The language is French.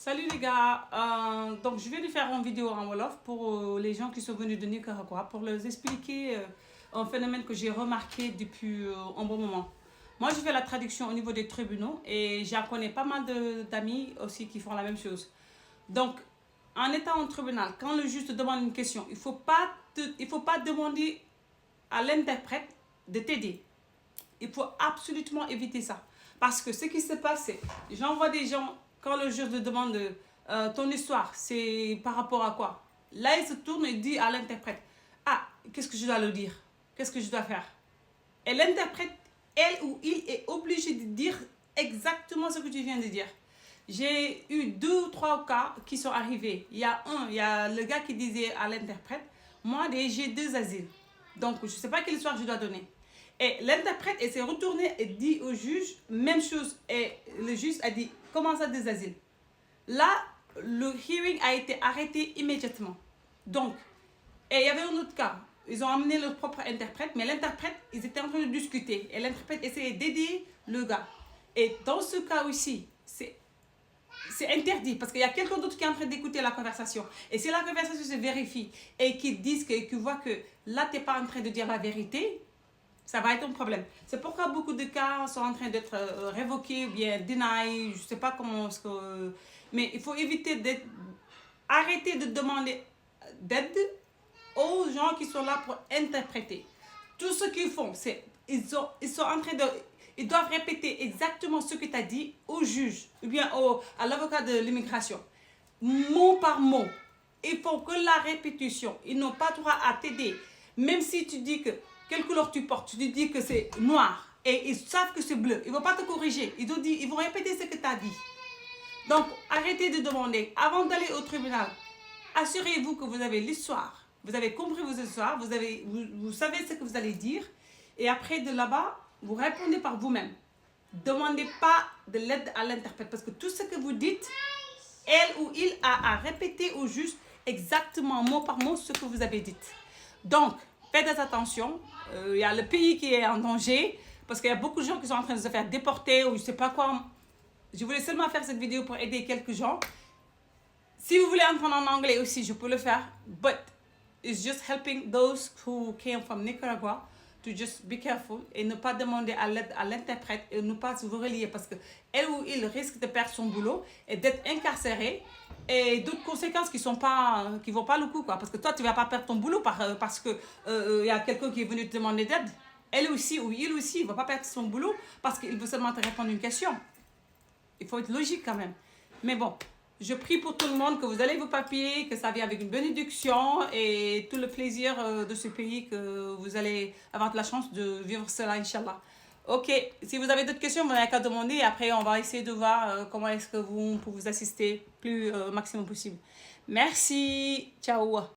Salut les gars, donc je vais lui faire une vidéo en Wolof pour les gens qui sont venus de Nicaragua pour leur expliquer un phénomène que j'ai remarqué depuis un bon moment. Moi je fais la traduction au niveau des tribunaux et j'en connais pas mal d'amis aussi qui font la même chose. Donc en étant au tribunal, quand le juge te demande une question, il faut pas demander à l'interprète de t'aider. Il faut absolument éviter ça. Parce que ce qui se passe, c'est j'envoie des gens, quand le juge te demande ton histoire, c'est par rapport à quoi? Là, il se tourne et dit à l'interprète, ah, qu'est-ce que je dois le dire? Qu'est-ce que je dois faire? Et l'interprète, elle ou il, est obligé de dire exactement ce que tu viens de dire. J'ai eu 2 ou 3 cas qui sont arrivés. Il y a le gars qui disait à l'interprète, moi, j'ai 2 asiles. Donc, je ne sais pas quelle histoire je dois donner. Et l'interprète s'est retourné et dit au juge, même chose. Et le juge a dit, comment ça 2 asiles? Là, le hearing a été arrêté immédiatement. Donc, et il y avait un autre cas. Ils ont amené leur propre interprète, mais l'interprète, ils étaient en train de discuter. Et l'interprète essayait d'aider le gars. Et dans ce cas aussi, c'est interdit parce qu'il y a quelqu'un d'autre qui est en train d'écouter la conversation. Et si la conversation se vérifie et qu'ils disent qu'ils voient que là, tu n'es pas en train de dire la vérité, ça va être un problème. C'est pourquoi beaucoup de cas sont en train d'être révoqués ou bien denied. Je ne sais pas comment... mais il faut éviter arrêter de demander d'aide aux gens qui sont là pour interpréter. Tout ce qu'ils font, c'est ils sont en train de... Ils doivent répéter exactement ce que tu as dit au juge ou bien à l'avocat de l'immigration. Mot par mot. Il faut que la répétition. Ils n'ont pas droit à t'aider. Même si tu dis que quelle couleur tu portes, tu dis que c'est noir et ils savent que c'est bleu. Ils ne vont pas te corriger. Ils vont répéter ce que tu as dit. Donc, arrêtez de demander. Avant d'aller au tribunal, assurez-vous que vous avez l'histoire. Vous avez compris vos histoires. Vous savez ce que vous allez dire. Et après, de là-bas, vous répondez par vous-même. Demandez pas de l'aide à l'interprète. Parce que tout ce que vous dites, elle ou il a à répéter au juge exactement, mot par mot, ce que vous avez dit. Donc, faites attention. Il y a le pays qui est en danger. Parce qu'il y a beaucoup de gens qui sont en train de se faire déporter ou je ne sais pas quoi. Je voulais seulement faire cette vidéo pour aider quelques gens. Si vous voulez entendre en anglais aussi, je peux le faire. But it's just helping those who came from Nicaragua to just be careful et ne pas demander à l'aide à l'interprète et ne pas vous relier parce que elle ou il risque de perdre son boulot et d'être incarcéré et d'autres conséquences qui vont pas le coup quoi. Parce que toi tu vas pas perdre ton boulot parce que y a quelqu'un qui est venu te demander d'aide. Elle aussi ou il aussi il va pas perdre son boulot parce qu'il veut seulement te répondre une question. Il faut être logique quand même. Mais bon, je prie pour tout le monde que vous allez vos papiers, que ça vienne avec une bénédiction et tout le plaisir de ce pays, que vous allez avoir de la chance de vivre cela, Inch'Allah. Ok, si vous avez d'autres questions, vous n'avez qu'à demander. Après, on va essayer de voir comment est-ce que vous pouvez vous assister plus maximum possible. Merci, ciao.